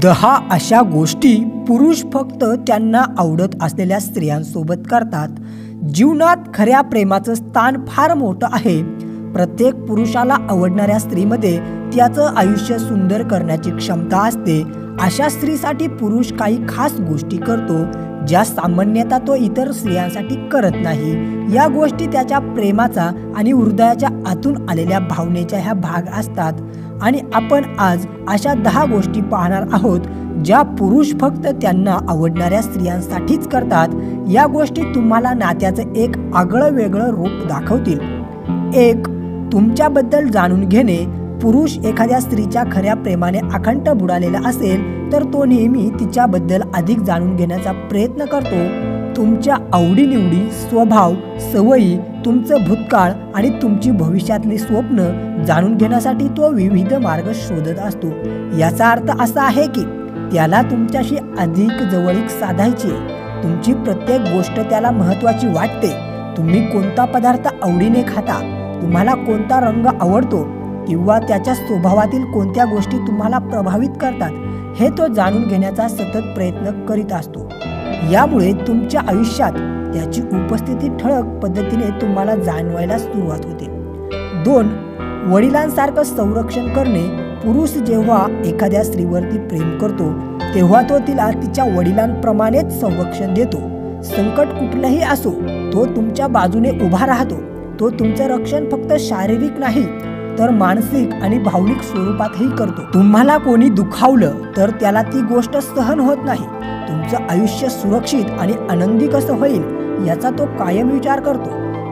10 अशा गोष्टी पुरुष फक्त त्यांना आवडत असलेल्या स्त्रियांसोबत करतात. जीवनात खऱ्या प्रेमाचं स्थान फार मोठं आहे. प्रत्येक पुरुषाला आवडणाऱ्या स्त्रीमध्ये त्याचं आयुष्य सुंदर करण्याची क्षमता असते. अशा स्त्रीसाठी पुरुष काही खास गोष्टी करतो ज्या सामान्यतः तो इतर स्त्रियांसाठी करत नाही. या गोष्टी त्याच्या प्रेमाचा आणि हृदयाच्या आतून आलेल्या भावनेच्या ह्या भाग असतात. आणि आपण आज अशा 10 गोष्टी पाहणार आहोत ज्या पुरुष फक्त त्यांना आवडणाऱ्या स्त्रियांसाठीच करतात. या गोष्टी तुम्हाला नात्याचं एक आगळं वेगळं रूप दाखवतील. 1. तुमच्याबद्दल जाणून घेणे. पुरुष एखाद्या स्त्रीच्या खऱ्या प्रेमाने अखंड बुडालेला असेल तर तो नेहमी तिच्याबद्दल अधिक जाणून घेण्याचा प्रयत्न करतो. तुमच्या आवडीनिवडी, स्वभाव, सवयी, तुमचं भूतकाळ आणि तुमची भविष्यातली स्वप्न जाणून घेण्यासाठी तो विविध मार्ग शोधत असतो. याचा अर्थ असा आहे की त्याला तुमच्याशी अधिक जवळीक साधायची आहे. तुमची प्रत्येक गोष्ट त्याला महत्त्वाची वाटते. तुम्ही कोणता पदार्थ आवडीने खाता, तुम्हाला कोणता रंग आवडतो किंवा त्याच्या स्वभावातील कोणत्या गोष्टी तुम्हाला प्रभावित करतात हे तो जाणून घेण्याचा सतत प्रयत्न करीत असतो. यामुळे तुमच्या आयुष्यात त्याची उपस्थिती ठळक पद्धतीने तुम्हाला जाणवायला सुरुवात होते. 2. वडिलांसारखं संरक्षण करणे. पुरुष जेव्हा एखाद्या स्त्रीवरती प्रेम करतो तेव्हा तो तिला तिच्या वडिलांप्रमाणेच संरक्षण देतो. संकट कुठलंही असो तो तुमच्या बाजूने उभा राहतो. तो तुमचं रक्षण फक्त शारीरिक नाही तर मानसिक आणि भावनिक स्वरूपातही करतो. तुम्हाला कोणी दुखावलं तर त्याला ती गोष्ट सहन होत नाही. तुमचं आयुष्य सुरक्षित आणि आनंदी कसं होईल याचा तो कायम विचार करतो.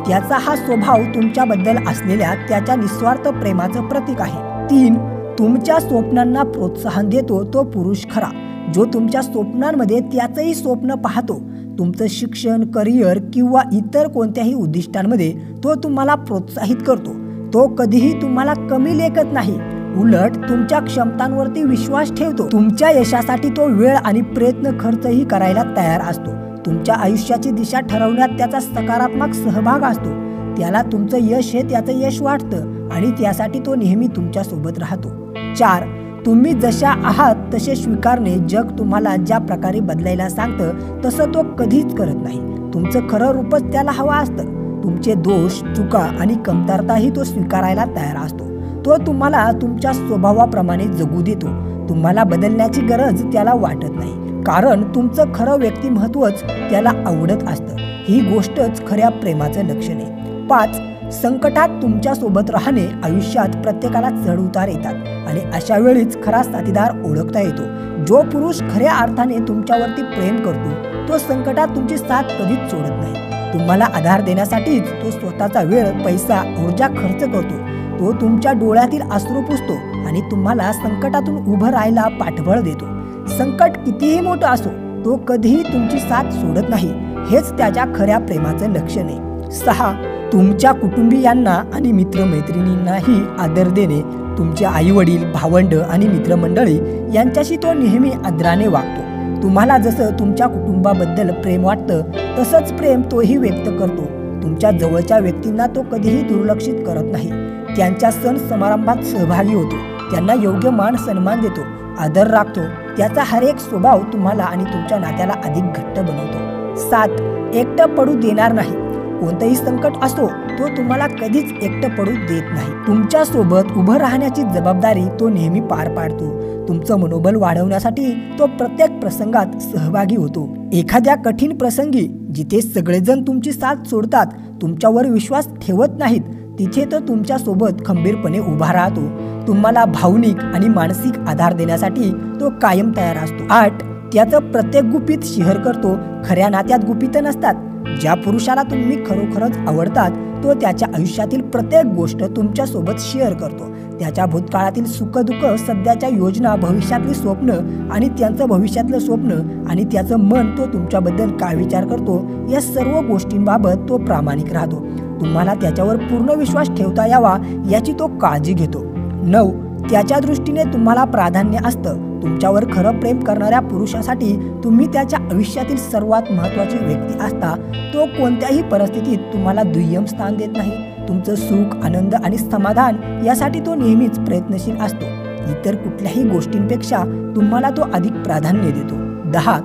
त्याचा हा स्वभाव तुमच्याबद्दल असलेल्या त्याच्या निस्वार्थ प्रेमाचं प्रतीक आहे. 3. तुमच्या स्वप्नांना प्रोत्साहन देतो तो पुरुष खरा, जो तुमच्या स्वप्नांमध्ये त्याचंही स्वप्न पाहतो. तुमचं शिक्षण, करिअर किंवा इतर कोणत्याही उद्दिष्टांमध्ये तो तुम्हाला प्रोत्साहित करतो. तो कधीही तुम्हाला कमी लेखत नाही, उलट तुमच्या क्षमतांवरती विश्वास ठेवतो. तुमच्या यशासाठी तो वेळ आणि प्रयत्न खर्चही करायला तयार असतो. तुमच्या आयुष्याची दिशा ठरवण्यात त्याचा सकारात्मक सहभाग असतो. त्याला तुमचं यश हे त्याचं यश वाटतं आणि त्यासाठी तो नेहमी तुमच्या सोबत राहतो. 4. तुम्ही जशा आहात तसे स्वीकारणे. जग तुम्हाला ज्या प्रकारे बदलायला सांगतं तसं तो कधीच करत नाही. तुमचं खरं रूपच त्याला हवं असतं. तुमचे दोष, चुका आणि कमतरताही तो स्वीकारायला तयार असतो. तो तुम्हाला तुमच्या स्वभावाप्रमाणे जगू देतो. तुम्हाला बदलण्याची गरज त्याला वाटत नाही, कारण तुमचं खरं व्यक्तिमत्वच त्याला आवडत असतं. ही गोष्टच खऱ्या प्रेमाचं लक्षण आहे. 5. संकटात तुमच्या सोबत राहणे. आयुष्यात प्रत्येकाला चढ उतार येतात आणि अशा वेळीच खरा साथीदार ओळखता येतो. जो पुरुष खऱ्या अर्थाने तुमच्यावरती प्रेम करतो तो संकटात तुमची साथ कधीच सोडत नाही. तुम्हाला आधार देण्यासाठीच तो स्वतःचा वेळ, पैसा, ऊर्जा खर्च करतो. तो तुमच्या डोळ्यातील अश्रू पुसतो आणि तुम्हाला संकटातून उभं राहायला पाठबळ देतो. संकट कितीही मोठं असो तो कधीही तुमची साथ सोडत नाही. हेच त्याच्या खऱ्या प्रेमाचं लक्षण आहे. 6. तुमच्या कुटुंबियांना आणि मित्रमैत्रिणींनाही आदर देणे. तुमचे आईवडील, भावंड आणि मित्रमंडळी यांच्याशी तो नेहमी आदराने वागतो. तुम्हाला जसं तुमच्या कुटुंबाबद्दल प्रेम वाटतं तसंच प्रेम तोही व्यक्त करतो. तुमच्या जवळच्या व्यक्तींना तो कधीही दुर्लक्षित करत नाही. त्यांच्या सण समारंभात सहभागी होतो. त्यांना योग्य मान सन्मान देतो, आदर राखतो. त्याचा हर एक स्वभाव तुम्हाला आणि तुमच्या नात्याला अधिक घट्ट बनवतो. 7. एकटं पडू देणार नाही. कोणतंही संकट असो तो तुम्हाला कधीच एकटं पडू देत नाही. तुमच्या सोबत उभं राहण्याची जबाबदारी तो नेहमी पार पाडतो. तुमचं मनोबल वाढवण्यासाठी तो प्रत्येक प्रसंगात सहभागी होतो. एखाद्या कठीण प्रसंगी जिथे सगळेजण तुमची साथ सोडतात, तुमच्यावर विश्वास ठेवत नाहीत, तिथे तो तुमच्या सोबत खंबीरपणे उभा राहतो. तुम्हाला भावनिक आणि मानसिक आधार देण्यासाठी तो कायम तयार असतो. 8. त्याचं प्रत्येक गुपित शेअर करतो. खऱ्या नात्यात गुपित नसतात. ज्या पुरुषाला तुम्ही खरोखरच आवडतात तो त्याच्या आयुष्यातील प्रत्येक गोष्ट तुमच्या सोबत शेअर करतो. त्याच्या भूतकाळातील सुखदुःख, सध्याच्या योजना, भविष्यातली स्वप्न आणि त्यांचं भविष्यातलं स्वप्न आणि त्याचं मन तो तुमच्याबद्दल काय विचार करतो या सर्व गोष्टींबाबत तो प्रामाणिक राहतो. तुम्हाला त्याच्यावर पूर्ण विश्वास ठेवता यावा याची तो काळजी घेतो. 9. त्याच्या दृष्टीने तुम्हाला प्राधान्य असतं. तुमच्यावर खरं प्रेम करणाऱ्या पुरुषासाठी तुम्ही त्याच्या आयुष्यातील सर्वात महत्त्वाची व्यक्ती असता. तो कोणत्याही परिस्थितीत तुम्हाला दुय्यम स्थान देत नाही. तुमचं सुख, आनंद आणि समाधान यासाठी तो नेहमीच प्रयत्नशील असतो. इतर कुठल्याही गोष्टींपेक्षा तुम्हाला तो अधिक प्राधान्य देतो. 10.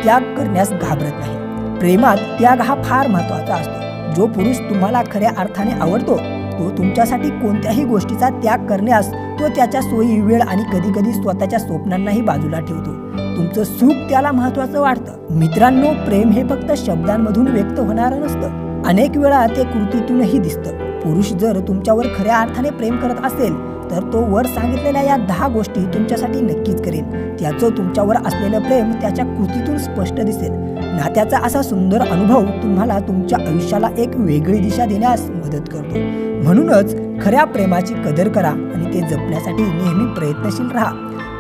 त्याग करण्यास घाबरत नाही. प्रेमात त्याग हा फार महत्त्वाचा असतो. जो पुरुष तुम्हाला खऱ्या अर्थाने आवडतो तो तुमच्यासाठी कोणत्याही गोष्टीचा त्याग करण्यास तो त्याच्या सोयी, वेळ आणि कधीकधी स्वतःच्या स्वप्नांनाही बाजूला ठेवतो. तुमचं सुख त्याला महत्त्वाचं वाटतं. मित्रांनो, प्रेम हे फक्त शब्दांमधून व्यक्त होणारं नसतं. अनेक वेळा ते कृतीतूनही दिसतं. पुरुष जर तुमच्यावर खऱ्या अर्थाने प्रेम करत असेल तर तो वर सांगितलेल्या या 10 गोष्टी तुमच्यासाठी नक्कीच करेल. त्याचं तुमच्यावर असलेलं प्रेम त्याच्या कृतीतून स्पष्ट दिसेल. नात्याचा असा सुंदर अनुभव तुम्हाला तुमच्या आयुष्याला एक वेगळी दिशा देण्यास मदत करतो. म्हणूनच खऱ्या प्रेमाची कदर करा आणि ते जपण्यासाठी नेहमी प्रयत्नशील राहा.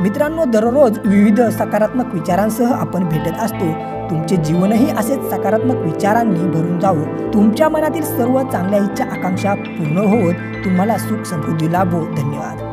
मित्रांनो, दररोज विविध सकारात्मक विचारांसह आपण भेटत असतो. तुमचे जीवनही असेच सकारात्मक विचारांनी भरून जावो. तुमच्या मनातील सर्व चांगल्या इच्छा, आकांक्षा पूर्ण होत तुम्हाला सुख समृद्धी लाभो. धन्यवाद.